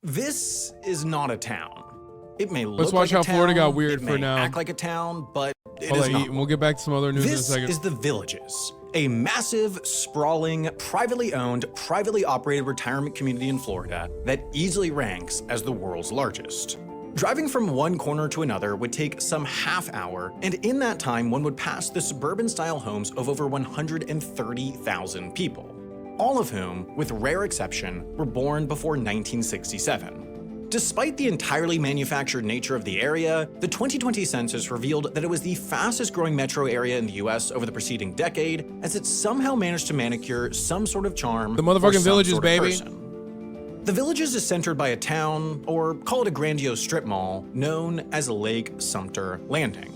This is not a town. It may look Let's watch like how a town, Florida got weird it for may now. act like a town, but it Hold is on, not. and we'll get back to some other news in a This second. is the Villages, a massive, sprawling, privately owned, privately operated retirement community in Florida that easily ranks as the world's largest. Driving from one corner to another would take some half hour, and in that time one would pass the suburban-style homes of over 130,000 people, all of whom, with rare exception, were born before 1967. Despite the entirely manufactured nature of the area, the 2020 census revealed that it was the fastest growing metro area in the US over the preceding decade, as it somehow managed to manicure some sort of charm. The motherfucking Villages, baby. The Villages is centered by a town, or call it a grandiose strip mall, known as Lake Sumter Landing.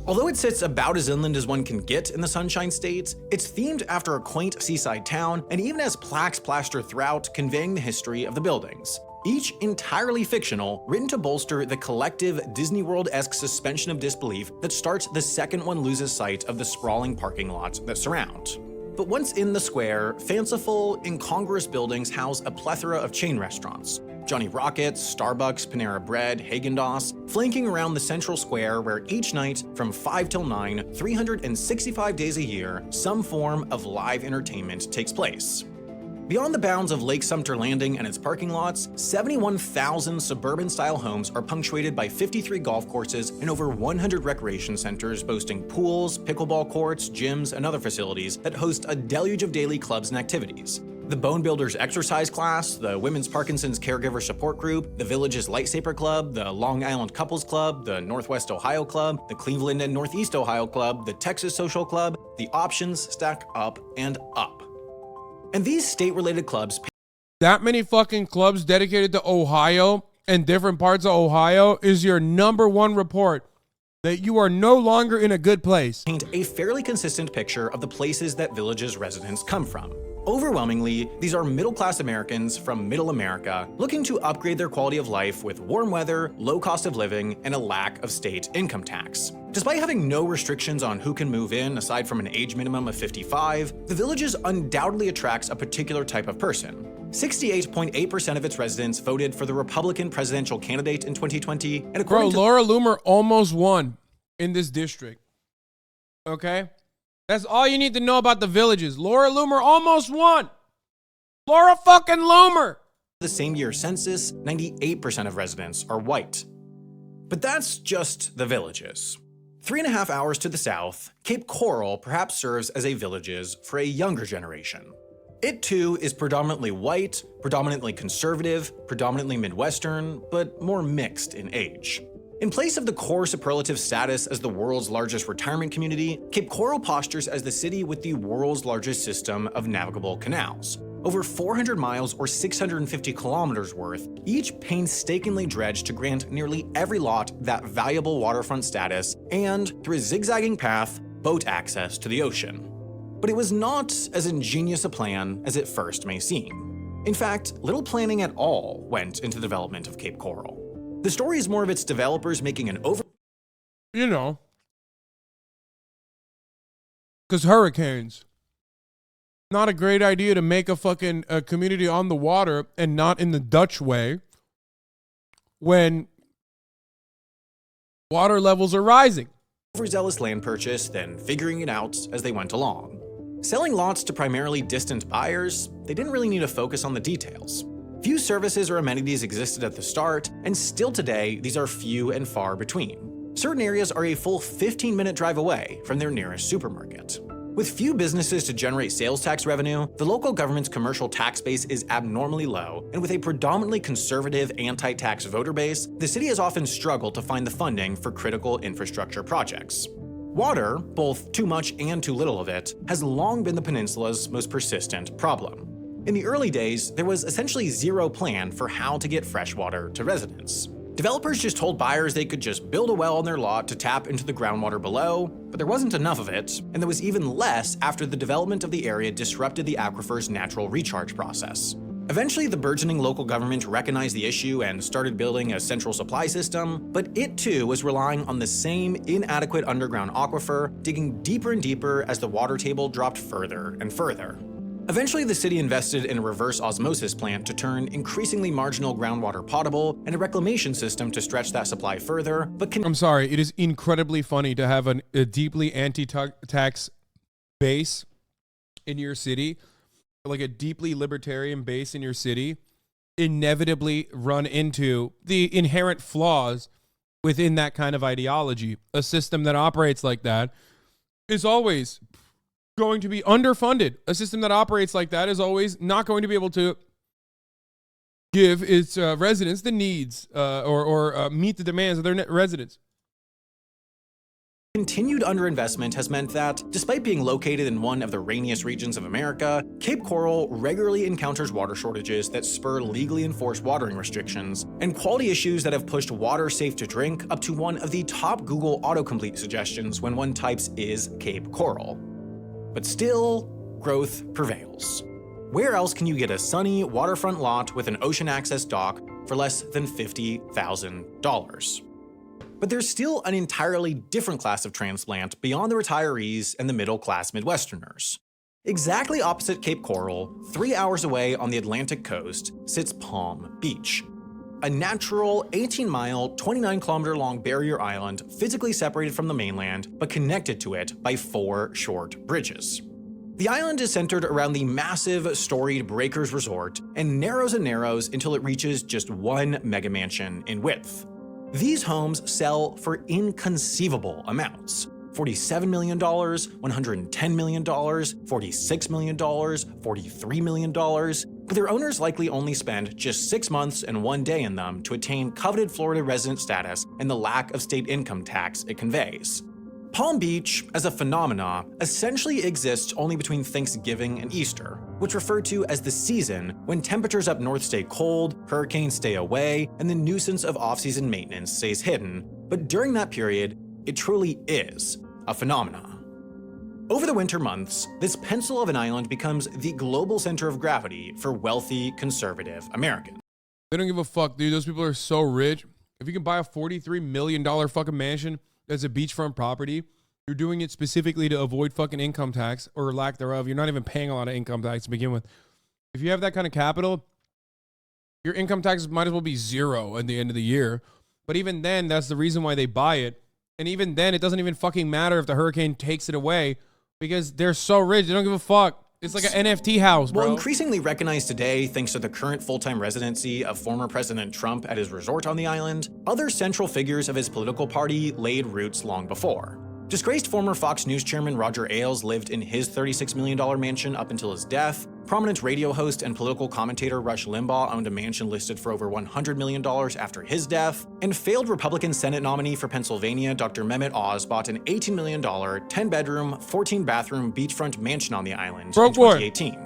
Although it sits about as inland as one can get in the Sunshine State, it's themed after a quaint seaside town and even has plaques plastered throughout conveying the history of the buildings, each entirely fictional, written to bolster the collective Disney World-esque suspension of disbelief that starts the second one loses sight of the sprawling parking lots that surround. But once in the square, fanciful, incongruous buildings house a plethora of chain restaurants, Johnny Rockets, Starbucks, Panera Bread, Häagen-Dazs, flanking around the central square where each night, from 5 till 9, 365 days a year, some form of live entertainment takes place. Beyond the bounds of Lake Sumter Landing and its parking lots, 71,000 suburban-style homes are punctuated by 53 golf courses and over 100 recreation centers boasting pools, pickleball courts, gyms, and other facilities that host a deluge of daily clubs and activities. The Bone Builders Exercise Class, the Women's Parkinson's Caregiver Support Group, the Villages Lightsaber Club, the Long Island Couples Club, the Northwest Ohio Club, the Cleveland and Northeast Ohio Club, the Texas Social Club, the options stack up and up. And these state-related clubs that many fucking clubs dedicated to Ohio and different parts of Ohio is your number one report that you are no longer in a good place. Paint a fairly consistent picture of the places that Villages residents come from. Overwhelmingly, these are middle-class Americans from Middle America looking to upgrade their quality of life with warm weather, low cost of living, and a lack of state income tax. Despite having no restrictions on who can move in aside from an age minimum of 55, the Villages undoubtedly attracts a particular type of person. 68.8% of its residents voted for the Republican presidential candidate in 2020, and according to Laura Loomer almost won in this district. Okay? That's all you need to know about the Villages. Laura Loomer almost won. Laura fucking Loomer. The same year census, 98% of residents are white. But that's just the Villages. 3.5 hours to the south, Cape Coral perhaps serves as a Villages for a younger generation. It too is predominantly white, predominantly conservative, predominantly Midwestern, but more mixed in age. In place of the core superlative status as the world's largest retirement community, Cape Coral postures as the city with the world's largest system of navigable canals. Over 400 miles or 650 kilometers worth, each painstakingly dredged to grant nearly every lot that valuable waterfront status and, through a zigzagging path, boat access to the ocean. But it was not as ingenious a plan as it first may seem. In fact, little planning at all went into the development of Cape Coral. The story is more of its developers making an you know, because hurricanes. Not a great idea to make a fucking community on the water and not in the Dutch way when water levels are rising. Overzealous land purchase, then figuring it out as they went along. Selling lots to primarily distant buyers, they didn't really need to focus on the details. Few services or amenities existed at the start, and still today, these are few and far between. Certain areas are a full 15-minute drive away from their nearest supermarket. With few businesses to generate sales tax revenue, the local government's commercial tax base is abnormally low, and with a predominantly conservative anti-tax voter base, the city has often struggled to find the funding for critical infrastructure projects. Water, both too much and too little of it, has long been the peninsula's most persistent problem. In the early days, there was essentially zero plan for how to get fresh water to residents. Developers just told buyers they could just build a well on their lot to tap into the groundwater below, but there wasn't enough of it, and there was even less after the development of the area disrupted the aquifer's natural recharge process. Eventually, the burgeoning local government recognized the issue and started building a central supply system, but it too was relying on the same inadequate underground aquifer, digging deeper and deeper as the water table dropped further and further. Eventually, the city invested in a reverse osmosis plant to turn increasingly marginal groundwater potable and a reclamation system to stretch that supply further, but I'm sorry, it is incredibly funny to have a deeply anti-tax base in your city, like a deeply libertarian base in your city, inevitably run into the inherent flaws within that kind of ideology. A system that operates like that is always going to be underfunded. A system that operates like that is always not going to be able to give its residents the needs or meet the demands of their residents. continued underinvestment has meant that, despite being located in one of the rainiest regions of America, Cape Coral regularly encounters water shortages that spur legally enforced watering restrictions, and quality issues that have pushed water safe to drink up to one of the top Google autocomplete suggestions when one types "is Cape Coral." But still, growth prevails. Where else can you get a sunny waterfront lot with an ocean access dock for less than $50,000? But there's still an entirely different class of transplant beyond the retirees and the middle-class Midwesterners. Exactly opposite Cape Coral, 3 hours away on the Atlantic coast, sits Palm Beach, a natural 18-mile, 29-kilometer-long barrier island physically separated from the mainland but connected to it by 4 short bridges. The island is centered around the massive, storied Breakers Resort and narrows until it reaches just one mega mansion in width. These homes sell for inconceivable amounts: $47 million, $110 million, $46 million, $43 million, but their owners likely only spend just 6 months and 1 day in them to attain coveted Florida resident status and the lack of state income tax it conveys. Palm Beach, as a phenomena, essentially exists only between Thanksgiving and Easter, which refer to as the season when temperatures up north stay cold, hurricanes stay away, and the nuisance of off-season maintenance stays hidden. But during that period, it truly is a phenomena. Over the winter months, this pencil of an island becomes the global center of gravity for wealthy, conservative Americans. They don't give a fuck, dude. Those people are so rich. If you can buy a $43 million fucking mansion as a beachfront property, you're doing it specifically to avoid fucking income tax or lack thereof. You're not even paying a lot of income tax to begin with. If you have that kind of capital, your income taxes might as well be zero at the end of the year. But even then, that's the reason why they buy it. And even then, it doesn't even fucking matter if the hurricane takes it away because they're so rich. They don't give a fuck. It's like an NFT house, bro. Well, increasingly recognized today thanks to the current full-time residency of former President Trump at his resort on the island, other central figures of his political party laid roots long before. Disgraced former Fox News chairman Roger Ailes lived in his $36 million mansion up until his death. Prominent radio host and political commentator Rush Limbaugh owned a mansion listed for over $100 million after his death. And failed Republican Senate nominee for Pennsylvania Dr. Mehmet Oz bought an $18 million, 10-bedroom, 14-bathroom beachfront mansion on the island in 2018.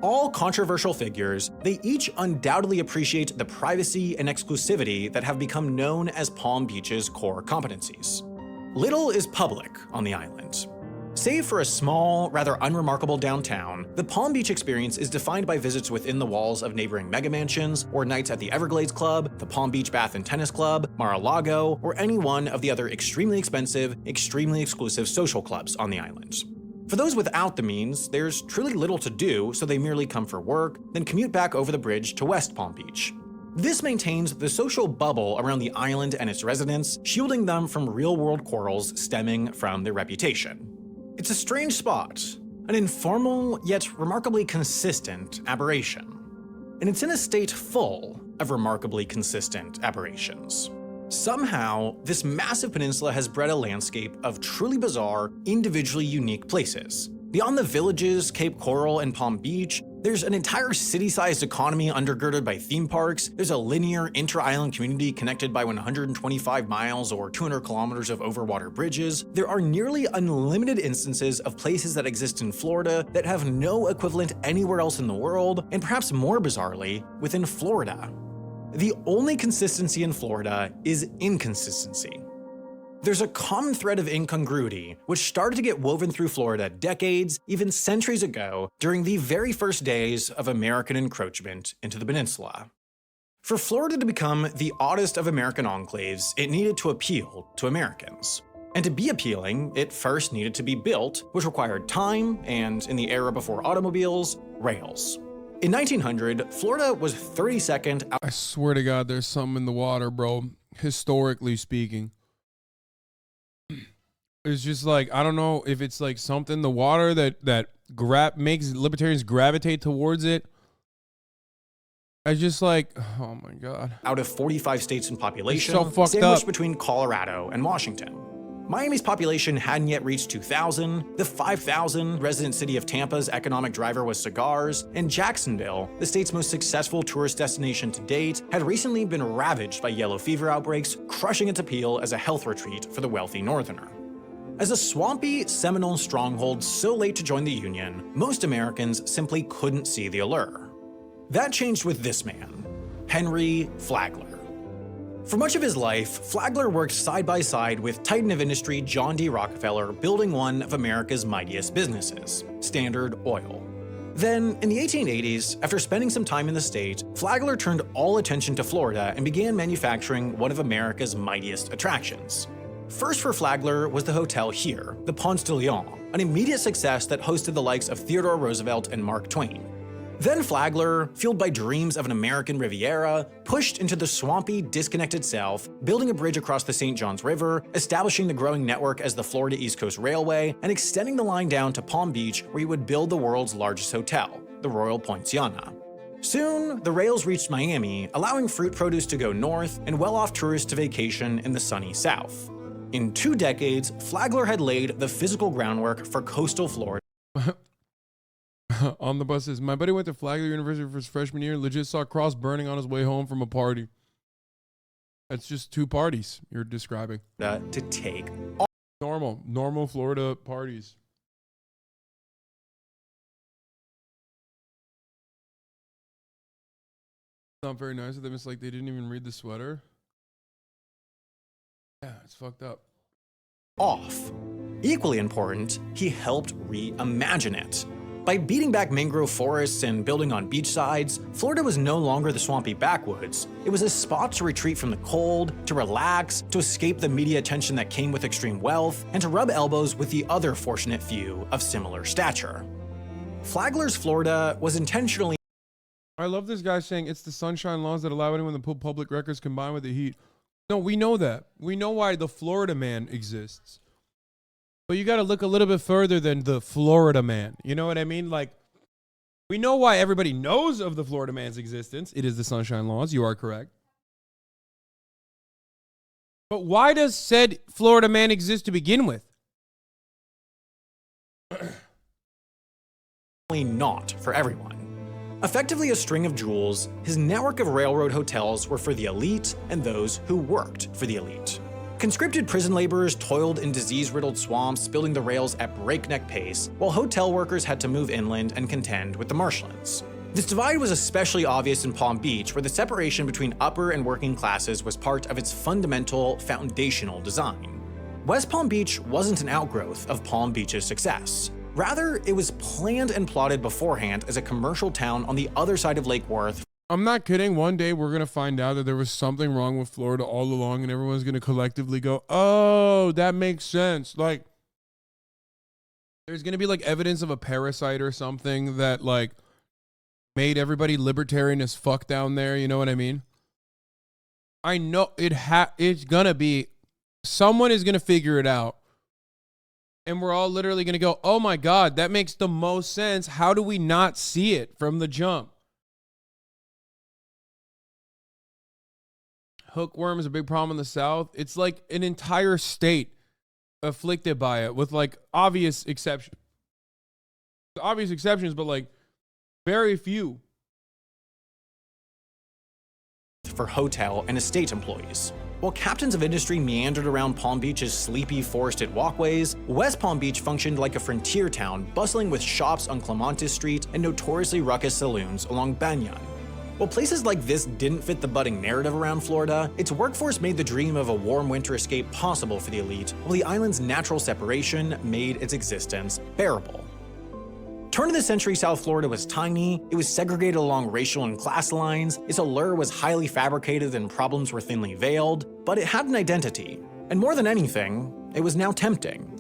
All controversial figures, they each undoubtedly appreciate the privacy and exclusivity that have become known as Palm Beach's core competencies. Little is public on the island. Save for a small, rather unremarkable downtown, the Palm Beach experience is defined by visits within the walls of neighboring megamansions, or nights at the Everglades Club, the Palm Beach Bath and Tennis Club, Mar-a-Lago, or any one of the other extremely expensive, extremely exclusive social clubs on the island. For those without the means, there's truly little to do, so they merely come for work, then commute back over the bridge to West Palm Beach. This maintains the social bubble around the island and its residents, shielding them from real-world quarrels stemming from their reputation. It's a strange spot, an informal yet remarkably consistent aberration. And it's in a state full of remarkably consistent aberrations. Somehow, this massive peninsula has bred a landscape of truly bizarre, individually unique places. Beyond the villages, Cape Coral, and Palm Beach, there's an entire city-sized economy undergirded by theme parks. There's a linear inter-island community connected by 125 miles or 200 kilometers of overwater bridges. There are nearly unlimited instances of places that exist in Florida that have no equivalent anywhere else in the world, and perhaps more bizarrely, within Florida. The only consistency in Florida is inconsistency. There's a common thread of incongruity, which started to get woven through Florida decades, even centuries ago, during the very first days of American encroachment into the peninsula. For Florida to become the oddest of American enclaves, it needed to appeal to Americans. And to be appealing, it first needed to be built, which required time and, in the era before automobiles, rails. In 1900, Florida was 32nd out. I swear to God, there's something in the water, bro. Historically speaking. It's just like, I don't know if it's like something, the water that makes libertarians gravitate towards it. I just like, oh my God. Out of 45 states in population, so fucked sandwiched up. between Colorado and Washington. Miami's population hadn't yet reached 2,000, the 5,000 resident city of Tampa's economic driver was cigars, and Jacksonville, the state's most successful tourist destination to date, had recently been ravaged by yellow fever outbreaks, crushing its appeal as a health retreat for the wealthy northerner. As a swampy Seminole stronghold so late to join the Union, most Americans simply couldn't see the allure. That changed with this man, Henry Flagler. For much of his life, Flagler worked side by side with titan of industry John D. Rockefeller building one of America's mightiest businesses, Standard Oil. Then, in the 1880s, after spending some time in the state, Flagler turned all attention to Florida and began manufacturing one of America's mightiest attractions. First for Flagler was the hotel here, the Ponce de Leon, an immediate success that hosted the likes of Theodore Roosevelt and Mark Twain. Then Flagler, fueled by dreams of an American Riviera, pushed into the swampy, disconnected South, building a bridge across the St. Johns River, establishing the growing network as the Florida East Coast Railway, and extending the line down to Palm Beach, where he would build the world's largest hotel, the Royal Poinciana. Soon, the rails reached Miami, allowing fruit produce to go north and well-off tourists to vacation in the sunny South. In 2 decades, Flagler had laid the physical groundwork for coastal Florida. On the buses, my buddy went to Flagler University for his freshman year. Legit saw a cross burning on his way home from a party. That's just 2 parties you're describing. To take Normal Florida parties. Not very nice of them. It's like they didn't even read the sweater. Yeah, it's fucked up. Off. Equally important, he helped reimagine it. By beating back mangrove forests and building on beach sides, Florida was no longer the swampy backwoods. It was a spot to retreat from the cold, to relax, to escape the media attention that came with extreme wealth, and to rub elbows with the other fortunate few of similar stature. Flagler's Florida was intentionally. I love this guy saying it's the sunshine laws that allow anyone to pull public records combined with the heat. No, we know that. We know why the Florida man exists. But you got to look a little bit further than the Florida man. You know what I mean? Like, we know why everybody knows of the Florida man's existence. It is the sunshine laws. You are correct. But why does said Florida man exist to begin with? Not for everyone. Effectively a string of jewels, his network of railroad hotels were for the elite and those who worked for the elite. Conscripted prison laborers toiled in disease-riddled swamps, building the rails at breakneck pace, while hotel workers had to move inland and contend with the marshlands. This divide was especially obvious in Palm Beach, where the separation between upper and working classes was part of its fundamental, foundational design. West Palm Beach wasn't an outgrowth of Palm Beach's success. Rather, it was planned and plotted beforehand as a commercial town on the other side of Lake Worth. I'm not kidding. One day we're going to find out that there was something wrong with Florida all along, and everyone's going to collectively go, oh, that makes sense. Like, there's going to be like evidence of a parasite or something that like made everybody libertarian as fuck down there. You know what I mean? I know it's going to be, someone is going to figure it out. And we're all literally going to go, oh my God, that makes the most sense. How do we not see it from the jump? Hookworm is a big problem in the South. It's like an entire state afflicted by it with like obvious exceptions. Obvious exceptions, but like very few. For hotel and estate employees. While captains of industry meandered around Palm Beach's sleepy forested walkways, West Palm Beach functioned like a frontier town bustling with shops on Clemente Street and notoriously ruckus saloons along Banyan. While places like this didn't fit the budding narrative around Florida, its workforce made the dream of a warm winter escape possible for the elite, while the island's natural separation made its existence bearable. Turn of the century South Florida was tiny, it was segregated along racial and class lines, its allure was highly fabricated and problems were thinly veiled, but it had an identity. And more than anything, It was now tempting.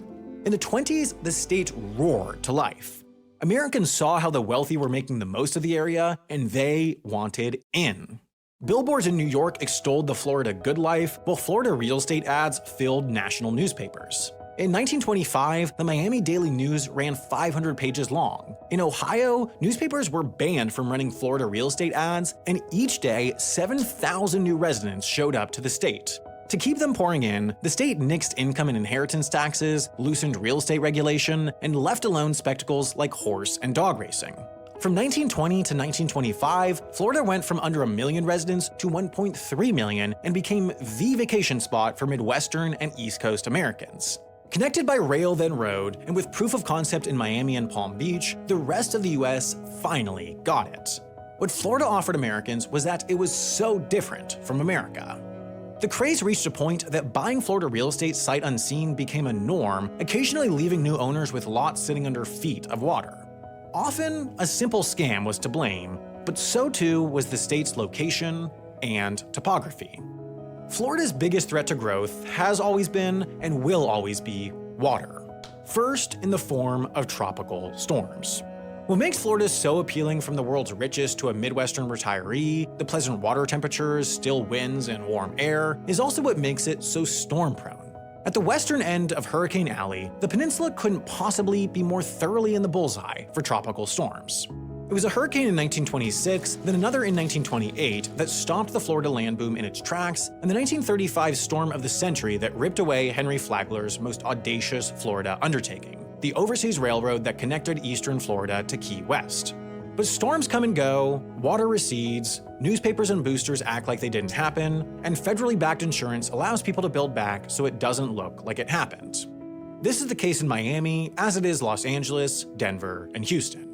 In the 20s, the state roared to life. Americans saw how the wealthy were making the most of the area, and they wanted in. Billboards in New York extolled the Florida good life, while Florida real estate ads filled national newspapers. In 1925, the Miami Daily News ran 500 pages long. In Ohio, newspapers were banned from running Florida real estate ads, and each day, 7,000 new residents showed up to the state. To keep them pouring in, the state nixed income and inheritance taxes, loosened real estate regulation, and left alone spectacles like horse and dog racing. From 1920 to 1925, Florida went from under 1 million residents to 1.3 million and became the vacation spot for Midwestern and East Coast Americans. Connected by rail then road, and with proof of concept in Miami and Palm Beach, the rest of the US finally got it. What Florida offered Americans was that it was so different from America. The craze reached a point that buying Florida real estate sight unseen became a norm, occasionally leaving new owners with lots sitting under feet of water. Often, a simple scam was to blame, but so too was the state's location and topography. Florida's biggest threat to growth has always been and will always be water. First, in the form of tropical storms. What makes Florida so appealing from the world's richest to a Midwestern retiree, the pleasant water temperatures, still winds, and warm air, is also what makes it so storm-prone. At the western end of Hurricane Alley, the peninsula couldn't possibly be more thoroughly in the bullseye for tropical storms. It was a hurricane in 1926, then another in 1928 that stopped the Florida land boom in its tracks, and the 1935 storm of the century that ripped away Henry Flagler's most audacious Florida undertaking, the overseas railroad that connected eastern Florida to Key West. But storms come and go, water recedes, newspapers and boosters act like they didn't happen, and federally backed insurance allows people to build back so it doesn't look like it happened. This is the case in Miami, as it is Los Angeles, Denver, and Houston.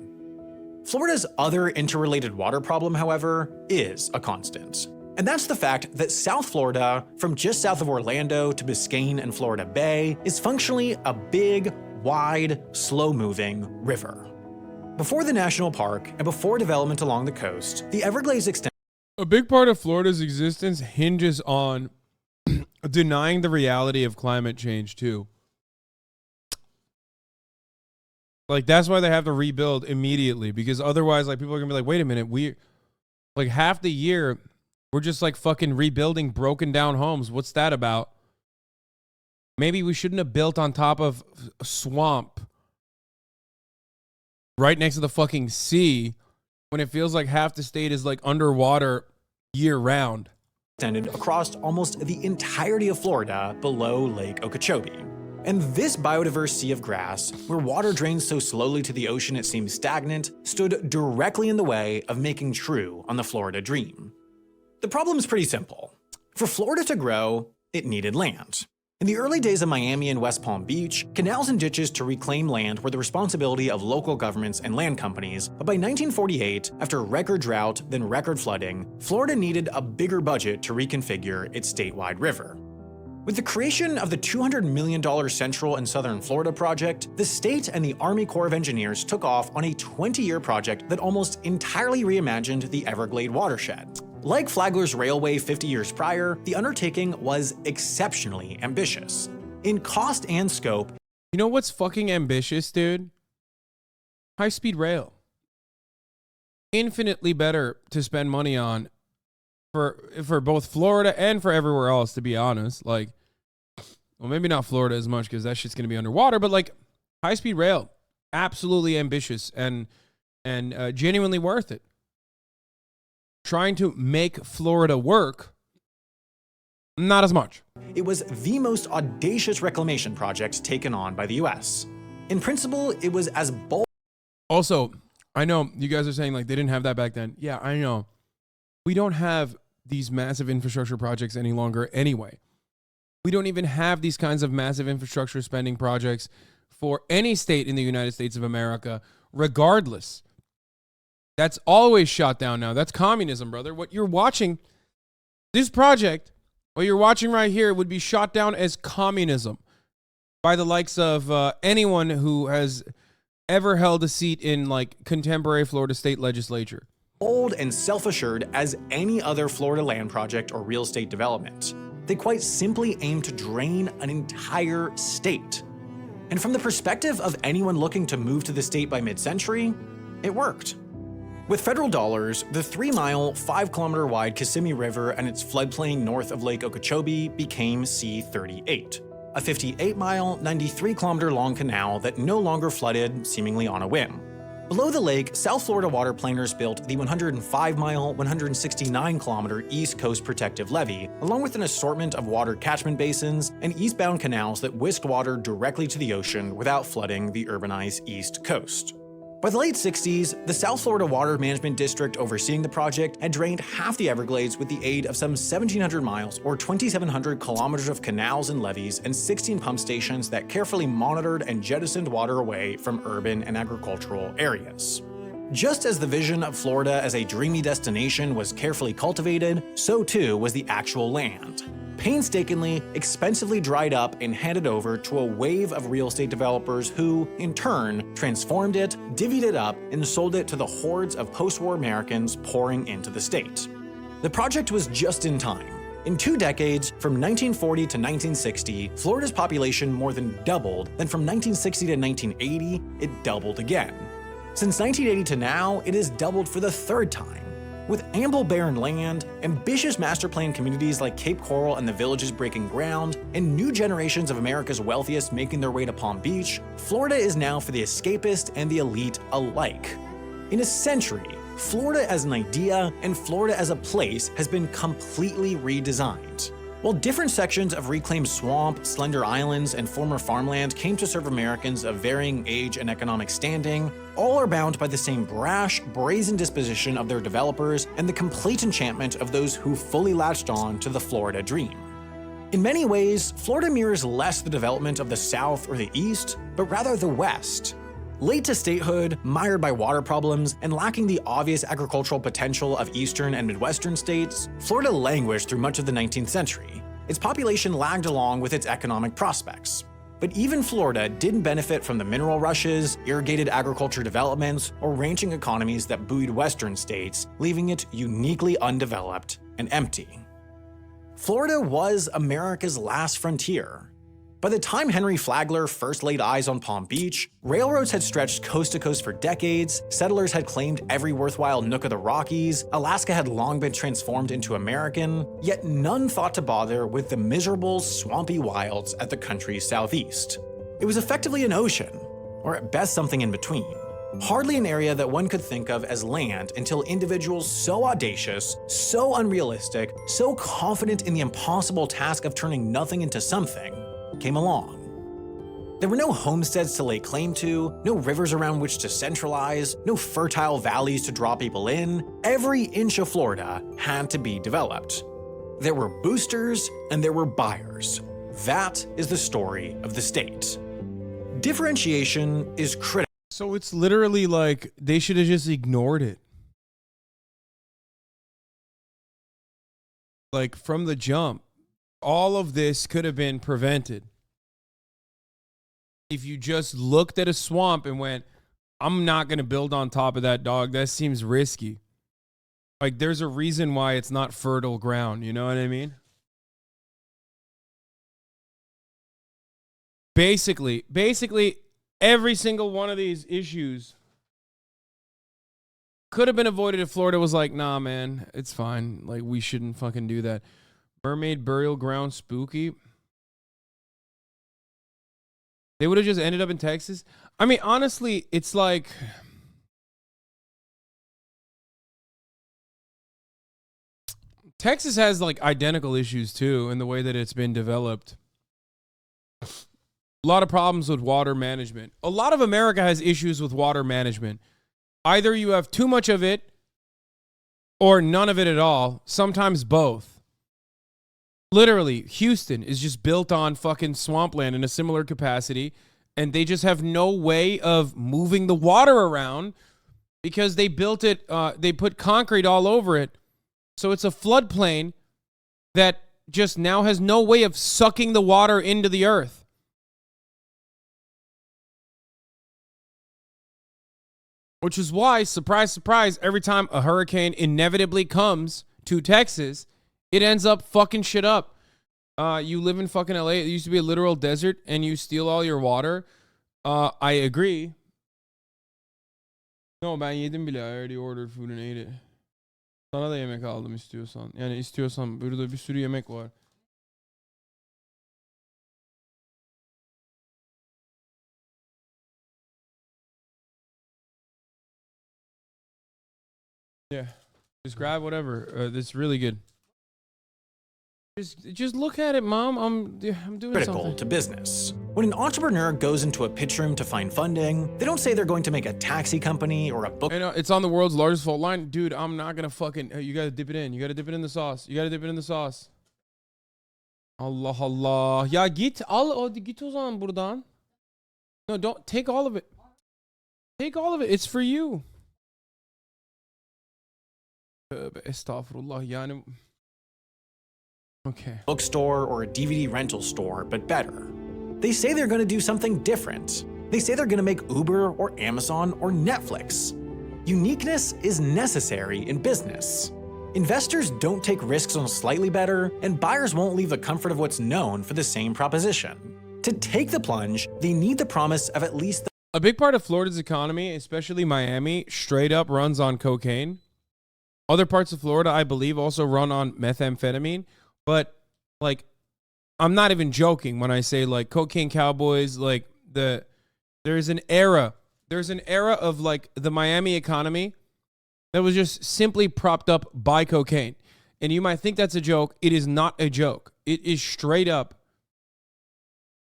Florida's other interrelated water problem, however, is a constant. And that's the fact that South Florida, from just south of Orlando to Biscayne and Florida Bay, is functionally a big, wide, slow-moving river. Before the national park and before development along the coast, the Everglades extend. A big part of Florida's existence hinges on denying the reality of climate change, too. Like, that's why they have to rebuild immediately, because otherwise, like, people are gonna be like, wait a minute, like, half the year, we're just, like, fucking rebuilding broken down homes. What's that about? Maybe we shouldn't have built on top of a swamp right next to the fucking sea when it feels like half the state is, like, underwater year round. Extended across almost the entirety of Florida below Lake Okeechobee. And this biodiverse sea of grass, where water drains so slowly to the ocean it seems stagnant, stood directly in the way of making true on the Florida dream. The problem is pretty simple. For Florida to grow, it needed land. In the early days of Miami and West Palm Beach, canals and ditches to reclaim land were the responsibility of local governments and land companies, but by 1948, after record drought, then record flooding, Florida needed a bigger budget to reconfigure its statewide river. With the creation of the $200 million Central and Southern Florida project, the state and the Army Corps of Engineers took off on a 20-year project that almost entirely reimagined the Everglade watershed. Like Flagler's railway 50 years prior, the undertaking was exceptionally ambitious. In cost and scope, you know what's fucking ambitious, dude? High-speed rail. Infinitely better to spend money on for both Florida and for everywhere else, to be honest. Like, well, maybe not Florida as much because that shit's going to be underwater, but like high-speed rail, absolutely ambitious and genuinely worth it. Trying to make Florida work, not as much. It was the most audacious reclamation project taken on by the US. In principle, it was as bold. Also, I know you guys are saying like they didn't have that back then. Yeah, I know. We don't have these massive infrastructure projects any longer anyway. We don't even have these kinds of massive infrastructure spending projects for any state in the United States of America, regardless. That's always shot down now. That's communism, brother. What you're watching, this project, what you're watching right here would be shot down as communism by the likes of anyone who has ever held a seat in like contemporary Florida state legislature. Bold and self-assured as any other Florida land project or real estate development. they quite simply aimed to drain an entire state. And from the perspective of anyone looking to move to the state by mid-century, it worked. With federal dollars, the 3-mile, 5-kilometer-wide Kissimmee River and its floodplain north of Lake Okeechobee became C-38, a 58-mile, 93-kilometer-long canal that no longer flooded seemingly on a whim. Below the lake, South Florida water planers built the 105-mile, 169-kilometer East Coast Protective Levee, along with an assortment of water catchment basins and eastbound canals that whisked water directly to the ocean without flooding the urbanized East Coast. By the late 60s, the South Florida Water Management District overseeing the project had drained half the Everglades with the aid of some 1,700 miles or 2,700 kilometers of canals and levees and 16 pump stations that carefully monitored and jettisoned water away from urban and agricultural areas. Just as the vision of Florida as a dreamy destination was carefully cultivated, so too was the actual land. Painstakingly, expensively dried up and handed over to a wave of real estate developers who, in turn, transformed it, divvied it up, and sold it to the hordes of post-war Americans pouring into the state. The project was just in time. In 2 decades, from 1940 to 1960, Florida's population more than doubled, then from 1960 to 1980, it doubled again. Since 1980 to now, it has doubled for the 3rd time. With ample barren land, ambitious master plan communities like Cape Coral and the Villages breaking ground, and new generations of America's wealthiest making their way to Palm Beach, Florida is now for the escapist and the elite alike. In a century, Florida as an idea and Florida as a place has been completely redesigned. While different sections of reclaimed swamp, slender islands, and former farmland came to serve Americans of varying age and economic standing, all are bound by the same brash, brazen disposition of their developers and the complete enchantment of those who fully latched on to the Florida dream. In many ways, Florida mirrors less the development of the South or the East, but rather the West. Late to statehood, mired by water problems, and lacking the obvious agricultural potential of eastern and midwestern states, Florida languished through much of the 19th century. Its population lagged along with its economic prospects. But even Florida didn't benefit from the mineral rushes, irrigated agriculture developments, or ranching economies that buoyed western states, leaving it uniquely undeveloped and empty. Florida was America's last frontier. By the time Henry Flagler first laid eyes on Palm Beach, railroads had stretched coast to coast for decades, settlers had claimed every worthwhile nook of the Rockies, Alaska had long been transformed into American, yet none thought to bother with the miserable, swampy wilds at the country's southeast. It was effectively an ocean, or at best something in between. Hardly an area that one could think of as land until individuals so audacious, so unrealistic, so confident in the impossible task of turning nothing into something, came along. There were no homesteads to lay claim to, no rivers around which to centralize, no fertile valleys to draw people in. Every inch of Florida had to be developed. There were boosters and there were buyers. That is the story of the state. Differentiation is critical. So it's literally like they should have just ignored it. Like from the jump, all of this could have been prevented. If you just looked at a swamp and went, I'm not going to build on top of that, dog. That seems risky. Like there's a reason why it's not fertile ground. You know what I mean? Basically, every single one of these issues could have been avoided if Florida was like, nah, man, it's fine. Like, we shouldn't fucking do that. Mermaid burial ground spooky. They would have just ended up in Texas. I mean, honestly, it's like... Texas has like identical issues too in the way that it's been developed. A lot of problems with water management. A lot of America has issues with water management. Either you have too much of it or none of it at all. Sometimes both. Literally, Houston is just built on fucking swampland in a similar capacity, and they just have no way of moving the water around because they built it, they put concrete all over it. So it's a floodplain that just now has no way of sucking the water into the earth. Which is why, surprise, surprise, every time a hurricane inevitably comes to Texas, it ends up fucking shit up. You live in fucking LA. It used to be a literal desert, and you steal all your water. I agree. No, ben yedim bile. I already ordered food and ate it. Sana da yemek aldım istiyorsan. Yani istiyorsan burada bir sürü yemek var. Yeah. Just grab whatever. That's really good. Just look at it, Mom. I'm doing Critical something. to business. When an entrepreneur goes into a pitch room to find funding, they don't say they're going to make a taxi company or a book. I know it's on the world's largest fault line, dude. I'm not gonna fucking. You gotta dip it in. You gotta dip it in the sauce. You gotta dip it in the sauce. Allah Allah. Ya git al git o zaman buradan. No, don't take all of it. Take all of it. It's for you. Estağfurullah. Yani. Okay. Bookstore or a DVD rental store, but better. They say they're going to do something different. They say they're going to make Uber or Amazon or Netflix. Uniqueness is necessary in business. Investors don't take risks on slightly better, and buyers won't leave the comfort of what's known for the same proposition. To take the plunge, they need the promise of at least A big part of Florida's economy, especially Miami, straight up runs on cocaine. Other parts of Florida, I believe, also run on methamphetamine. But, like, I'm not even joking when I say, like, cocaine cowboys, like, there's an era of, like, the Miami economy that was just simply propped up by cocaine. And you might think that's a joke. It is not a joke. It is straight up.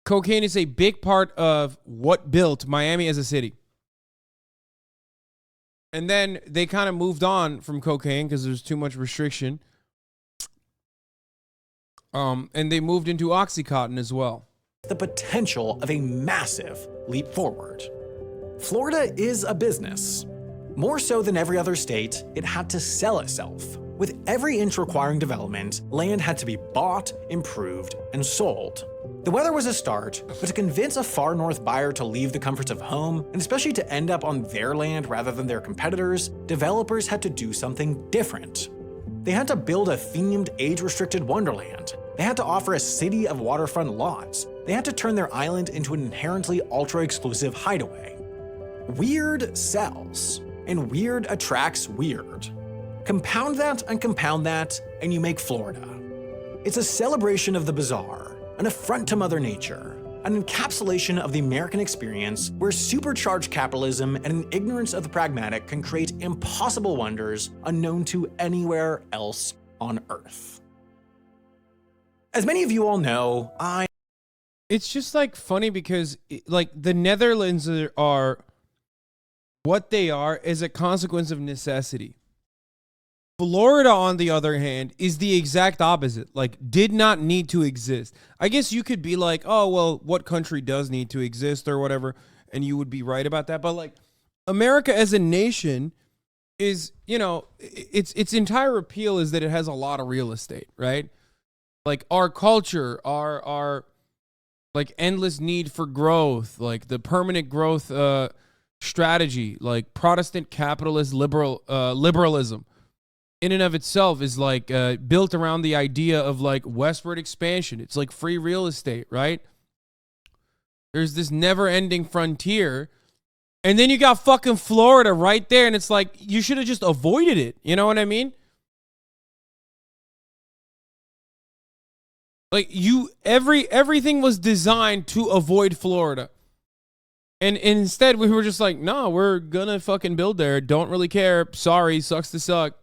Cocaine is a big part of what built Miami as a city. And then they kind of moved on from cocaine because there's too much restriction. And they moved into Oxycontin as well. the potential of a massive leap forward. Florida is a business. More so than every other state, it had to sell itself. With every inch requiring development, land had to be bought, improved, and sold. The weather was a start, but to convince a far north buyer to leave the comforts of home, and especially to end up on their land rather than their competitors, developers had to do something different. They had to build a themed, age-restricted wonderland. They had to offer a city of waterfront lots. They had to turn their island into an inherently ultra-exclusive hideaway. Weird sells, and weird attracts weird. Compound that, and you make Florida. It's a celebration of the bizarre, an affront to Mother Nature, an encapsulation of the American experience where supercharged capitalism and an ignorance of the pragmatic can create impossible wonders unknown to anywhere else on Earth. As many of you all know, It's just like funny because like the Netherlands are what they are as a consequence of necessity. Florida, on the other hand, is the exact opposite. Like, did not need to exist. I guess you could be like, oh, well, what country does need to exist or whatever, and you would be right about that. But, like, America as a nation is, you know, its entire appeal is that it has a lot of real estate, right? Like, our culture, our like, endless need for growth, like, the permanent growth strategy, like, Protestant capitalist liberalism. In and of itself is like built around the idea of like westward expansion. It's like free real estate, right? There's this never-ending frontier. And then you got fucking Florida right there, and it's like you should have just avoided it. You know what I mean? Like everything was designed to avoid Florida. And instead we were just like, no, we're gonna fucking build there. Don't really care. Sorry, sucks to suck.